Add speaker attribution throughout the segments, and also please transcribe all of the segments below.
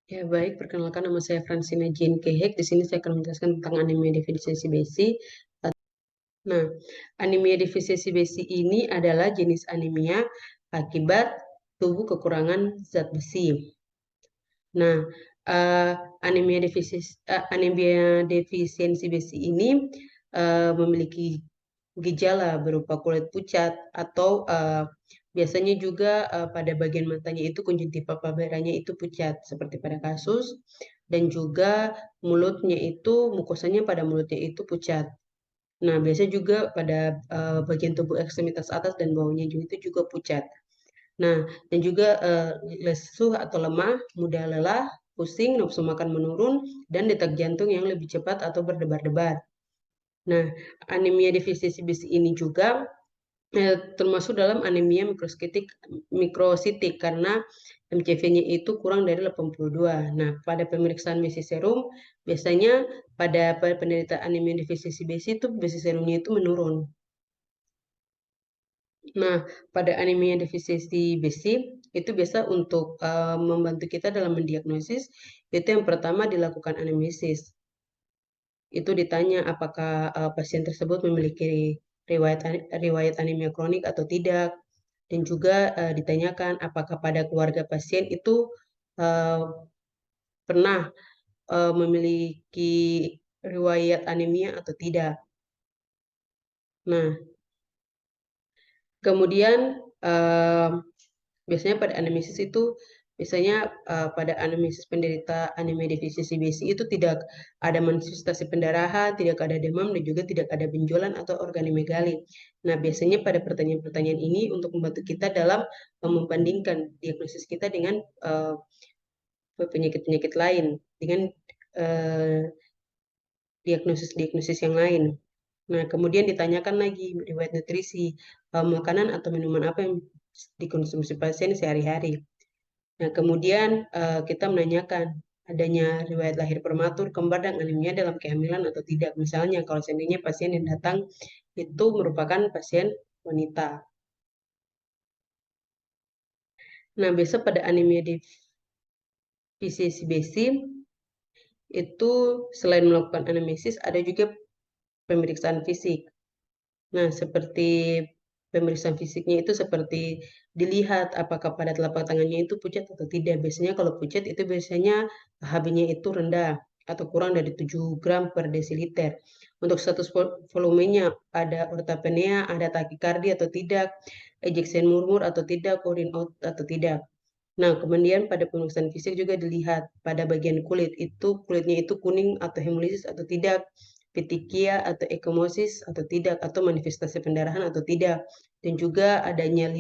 Speaker 1: Ya, baik. Perkenalkan, nama saya Fransina Jean Kehek. Di sini saya akan menjelaskan tentang anemia defisiensi besi. Nah, anemia defisiensi besi ini adalah jenis anemia akibat tubuh kekurangan zat besi. Nah, eh, anemia defisiensi besi ini memiliki gejala berupa kulit pucat atau biasanya juga pada bagian matanya itu konjungtiva pameranya itu pucat seperti pada kasus, dan juga mukosanya pada mulutnya itu pucat. Nah, biasanya juga pada bagian tubuh ekstremitas atas dan bawahnya juga itu juga pucat. Nah, dan juga lesu atau lemah, mudah lelah, pusing, nafsu makan menurun, dan detak jantung yang lebih cepat atau berdebar-debar. Nah, anemia defisiensi besi ini juga termasuk dalam anemia mikrositik karena MCV-nya itu kurang dari 82. Nah, pada pemeriksaan besi serum, biasanya pada penderita anemia defisiensi besi itu besi serumnya itu menurun. Nah, pada anemia defisiensi besi itu biasa untuk membantu kita dalam mendiagnosis, itu yang pertama dilakukan anamnesis. Itu ditanya apakah pasien tersebut memiliki riwayat anemia kronik atau tidak, dan juga ditanyakan apakah pada keluarga pasien itu eh, pernah memiliki riwayat anemia atau tidak. Nah, kemudian biasanya pada anamnesis itu biasanya pada anamnesis penderita anemia defisiensi besi itu tidak ada manifestasi pendarahan, tidak ada demam, dan juga tidak ada benjolan atau organimegali. Nah, biasanya pada pertanyaan-pertanyaan ini untuk membantu kita dalam membandingkan diagnosis kita dengan penyakit-penyakit lain, dengan eh, diagnosis-diagnosis yang lain. Nah, kemudian ditanyakan lagi riwayat nutrisi, makanan atau minuman apa yang dikonsumsi pasien sehari-hari. Nah, kemudian kita menanyakan adanya riwayat lahir prematur, kembar, dan anemia dalam kehamilan atau tidak. Misalnya, kalau seandainya pasien yang datang itu merupakan pasien wanita. Nah, biasa pada anemia defisiensi besi itu selain melakukan anamnesis, ada juga pemeriksaan fisik. Nah, seperti pemeriksaan fisiknya itu seperti dilihat apakah pada telapak tangannya itu pucat atau tidak. Biasanya kalau pucat itu biasanya HB-nya itu rendah atau kurang dari 7 gram per desiliter. Untuk status volumenya ada ortopnea, ada takikardi atau tidak, ejection murmur atau tidak, urine out atau tidak. Nah, kemudian pada pemeriksaan fisik juga dilihat pada bagian kulit itu kulitnya itu kuning atau hemolisis atau tidak, petekia atau ekomosis atau tidak, atau manifestasi pendarahan atau tidak, dan juga adanya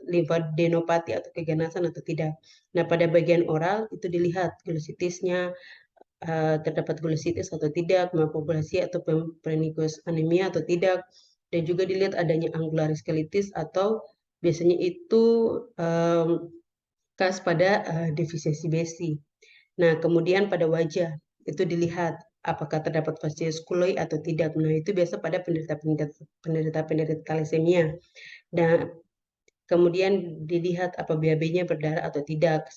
Speaker 1: limfadenopati atau keganasan atau tidak. Nah, pada bagian oral itu dilihat glusitisnya, terdapat glusitis atau tidak, malpopulasi atau pemphigus anemia atau tidak, dan juga dilihat adanya angular skeletis atau biasanya itu khas pada defisiensi besi. Nah, kemudian pada wajah itu dilihat apakah terdapat facies kuloi atau tidak. Nah, itu biasa pada penderita thalassemia. Dan kemudian dilihat apa BAB-nya berdarah atau tidak.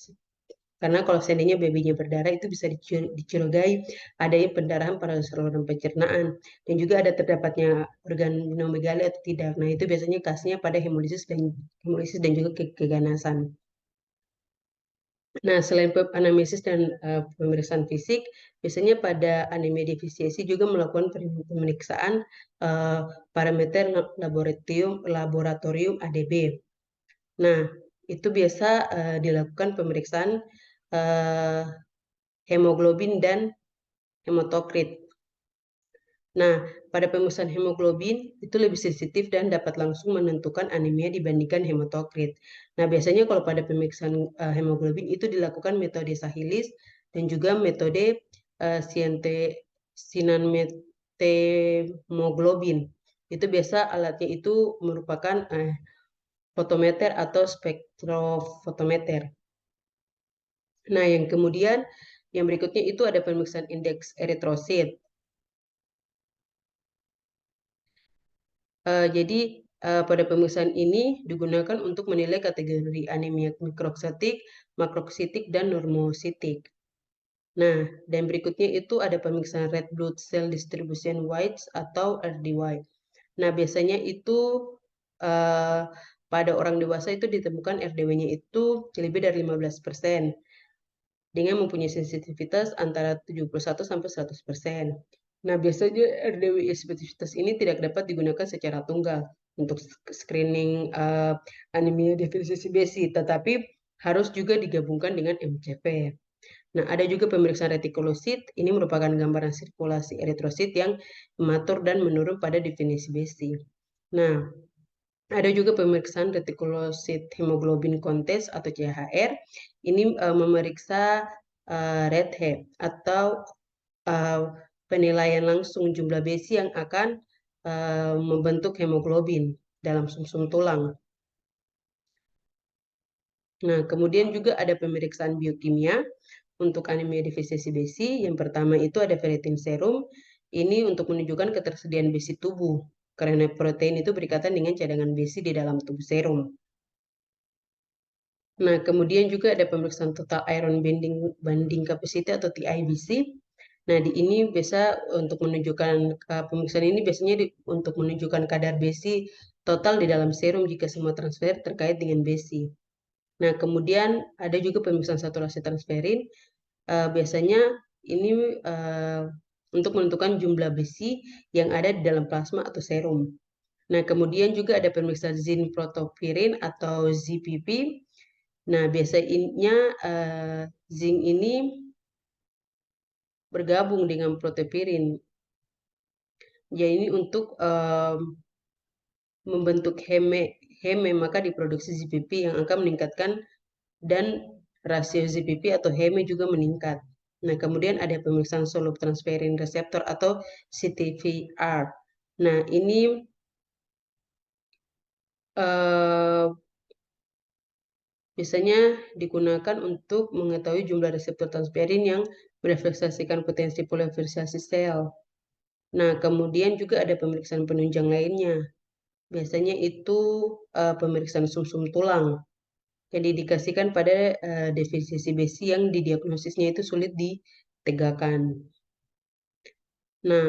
Speaker 1: Karena kalau seandainya BAB-nya berdarah itu bisa dicurigai adanya pendarahan pada saluran pencernaan, dan juga ada terdapatnya organ nomegali atau tidak. Nah, itu biasanya khasnya pada hemolisis dan juga keganasan. Nah, selain anamnesis dan pemeriksaan fisik, biasanya pada anemia defisiensi juga melakukan pemeriksaan uh, parameter laboratorium ADB. Nah, itu biasa dilakukan pemeriksaan uh, hemoglobin dan hematokrit. Nah, pada pemeriksaan hemoglobin itu lebih sensitif dan dapat langsung menentukan anemia dibandingkan hematokrit. Nah, biasanya kalau pada pemeriksaan hemoglobin itu dilakukan metode Sahilis dan juga metode sinanmetemoglobin. Itu biasa alatnya itu merupakan fotometer atau spektrofotometer. Nah, yang kemudian yang berikutnya itu ada pemeriksaan indeks eritrosit. Jadi pada pemeriksaan ini digunakan untuk menilai kategori anemia mikrositik, makrositik, dan normositik. Nah, dan berikutnya itu ada pemeriksaan red blood cell distribution whites atau RDY. Nah, biasanya itu uh, pada orang dewasa itu ditemukan RDW-nya itu lebih dari 15% dengan mempunyai sensitivitas antara 71 sampai 100%. Nah, biasanya RDWI spesifitas ini tidak dapat digunakan secara tunggal untuk screening anemia definisi BC, tetapi harus juga digabungkan dengan MCV. Nah, ada juga pemeriksaan retikulosit. Ini merupakan gambaran sirkulasi eritrosit yang mengatur dan menurun pada definisi BC. Nah, ada juga pemeriksaan retikulosit hemoglobin kontes atau CHR. Ini memeriksa red head atau penilaian langsung jumlah besi yang akan membentuk hemoglobin dalam sumsum tulang. Nah, kemudian juga ada pemeriksaan biokimia untuk anemia defisiensi besi. Yang pertama itu ada ferritin serum. Ini untuk menunjukkan ketersediaan besi tubuh, karena protein itu berikatan dengan cadangan besi di dalam tubuh serum. Nah, kemudian juga ada pemeriksaan total iron binding capacity atau TIBC. Nah, di ini biasa untuk menunjukkan pemeriksaan ini biasanya untuk menunjukkan kadar besi total di dalam serum jika semua transfer terkait dengan besi. Nah, kemudian ada juga pemeriksaan saturasi transferin. Biasanya ini untuk menentukan jumlah besi yang ada di dalam plasma atau serum. Nah, kemudian juga ada pemeriksaan zinc protopirin atau ZPP. Nah, biasanya zinc ini bergabung dengan protopirin. Jadi ini untuk membentuk heme maka diproduksi ZPP yang akan meningkatkan dan rasio ZPP atau heme juga meningkat. Nah, kemudian ada pemeriksaan solup transferin reseptor atau CTVR. Nah, ini biasanya digunakan untuk mengetahui jumlah reseptor transferin yang merefleksasikan potensi polarisasi sel. Nah, kemudian juga ada pemeriksaan penunjang lainnya. Biasanya itu pemeriksaan sumsum tulang yang didikasikan pada defisiensi besi yang didiagnosisnya itu sulit ditegakkan. Nah,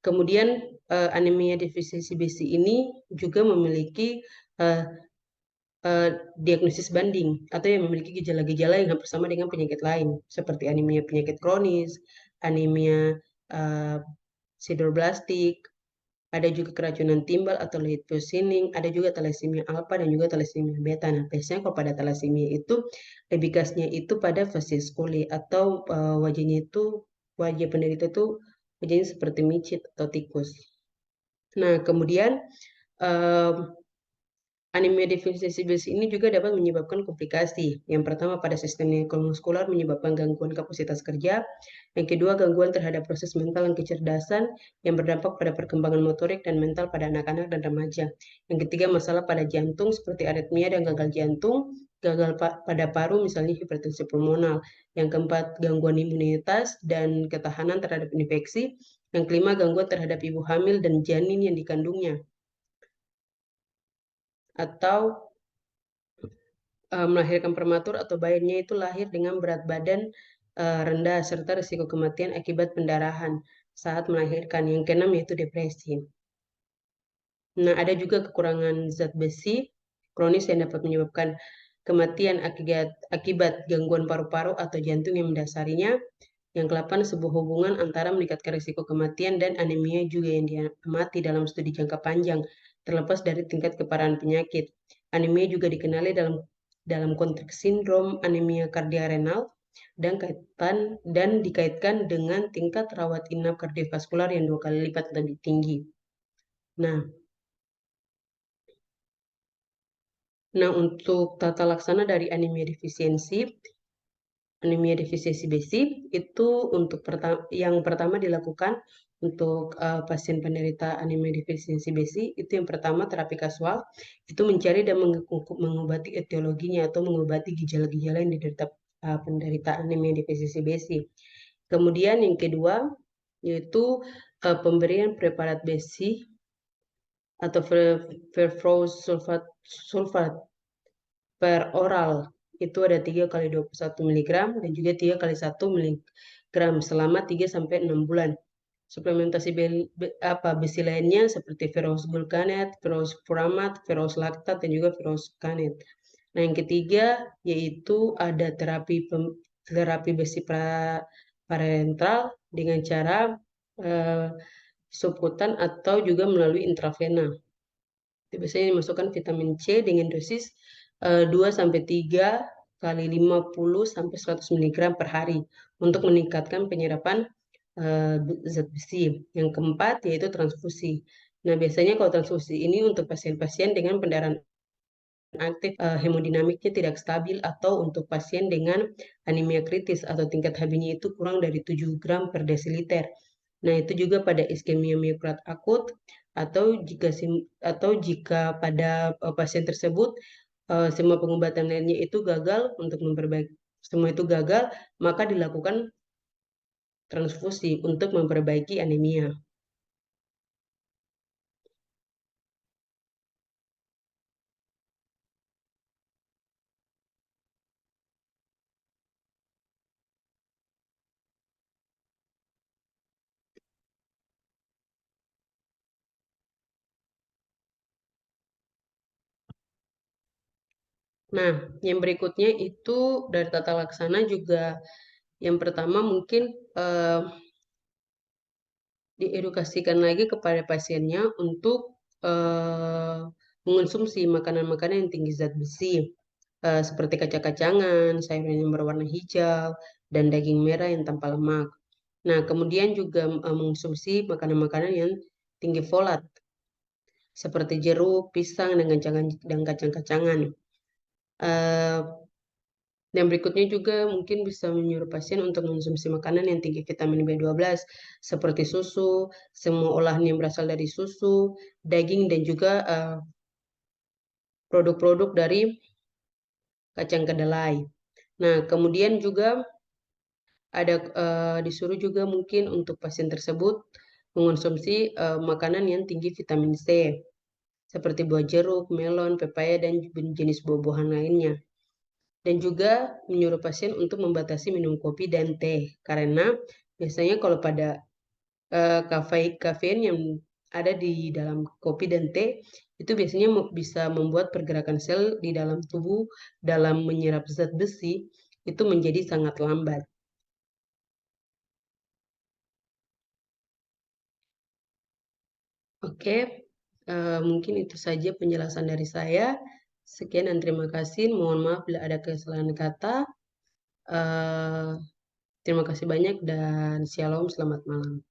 Speaker 1: kemudian anemia defisiensi besi ini juga memiliki diagnosis banding atau yang memiliki gejala-gejala yang hampir sama dengan penyakit lain seperti anemia penyakit kronis, anemia sideroblastik, ada juga keracunan timbal atau lead positioning, ada juga thalassemia alpha dan juga thalassemia beta. Nah, biasanya kalau pada thalassemia itu lebih khasnya itu pada facies coli atau wajahnya itu wajah penderita itu wajahnya seperti micit atau tikus. Nah, kemudian anemia defisiensi besi ini juga dapat menyebabkan komplikasi. Yang pertama pada sistem neuromuskular menyebabkan gangguan kapasitas kerja. Yang kedua gangguan terhadap proses mental dan kecerdasan yang berdampak pada perkembangan motorik dan mental pada anak-anak dan remaja. Yang ketiga masalah pada jantung seperti aritmia dan gagal jantung, gagal pada paru misalnya hipertensi pulmonal. Yang keempat gangguan imunitas dan ketahanan terhadap infeksi. Yang kelima gangguan terhadap ibu hamil dan janin yang dikandungnya. Atau melahirkan prematur atau bayinya itu lahir dengan berat badan rendah serta risiko kematian akibat pendarahan saat melahirkan. Yang keenam yaitu depresi. Nah, ada juga kekurangan zat besi kronis yang dapat menyebabkan kematian akibat gangguan paru-paru atau jantung yang mendasarinya. Yang ke-8, sebuah hubungan antara meningkatkan risiko kematian dan anemia juga yang diamati dalam studi jangka panjang, terlepas dari tingkat keparahan penyakit. Anemia juga dikenali dalam konteks sindrom anemia kardiarenal dan dikaitkan dengan tingkat rawat inap kardiovaskular yang 2 kali lipat lebih tinggi. Nah, untuk tata laksana dari anemia defisiensi besi itu untuk yang pertama dilakukan untuk pasien penderita anemia defisiensi besi itu yang pertama terapi kasual itu mencari dan mengobati etiologinya atau mengobati gejala-gejala yang diderita penderita anemia defisiensi besi. Kemudian yang kedua yaitu pemberian preparat besi atau ferrous sulfat per oral itu ada 3 kali 21 mg dan juga 3 kali 1 mg selama 3-6 bulan. Suplementasi besi lainnya seperti ferrous gluconate, ferrous furamate, ferrous lactate, dan juga ferrous kanate. Nah, yang ketiga yaitu ada terapi besi parenteral dengan cara subkutan atau juga melalui intravena. Biasanya dimasukkan vitamin C dengan dosis 2-3 kali 50-100 mg per hari untuk meningkatkan penyerapan zat besi. Yang keempat yaitu transfusi. Nah, biasanya kalau transfusi ini untuk pasien-pasien dengan pendarahan aktif hemodinamiknya tidak stabil atau untuk pasien dengan anemia kritis atau tingkat Hb-nya itu kurang dari 7 gram per desiliter. Nah, itu juga pada iskemia miokard akut atau jika pada pasien tersebut semua pengobatan lainnya itu gagal untuk memperbaiki semua itu gagal, maka dilakukan transfusi untuk memperbaiki anemia. Nah, yang berikutnya itu dari tata laksana juga yang pertama mungkin diedukasikan lagi kepada pasiennya untuk mengonsumsi makanan-makanan yang tinggi zat besi seperti kacang-kacangan, sayuran yang berwarna hijau, dan daging merah yang tanpa lemak. Nah, kemudian juga mengonsumsi makanan-makanan yang tinggi folat seperti jeruk, pisang, dan kacang-kacangan. Dan berikutnya juga mungkin bisa menyuruh pasien untuk mengonsumsi makanan yang tinggi vitamin B12 seperti susu, semua olahan yang berasal dari susu, daging, dan juga produk-produk dari kacang kedelai. Nah, kemudian juga ada disuruh juga mungkin untuk pasien tersebut mengonsumsi makanan yang tinggi vitamin C seperti buah jeruk, melon, pepaya, dan jenis buah-buahan lainnya. Dan juga menyuruh pasien untuk membatasi minum kopi dan teh karena biasanya kalau pada kafein yang ada di dalam kopi dan teh itu biasanya bisa membuat pergerakan sel di dalam tubuh dalam menyerap zat besi itu menjadi sangat lambat. Oke, mungkin itu saja penjelasan dari saya. Sekian dan terima kasih. Mohon maaf bila ada kesalahan kata. Eh, Terima kasih banyak dan shalom, selamat malam.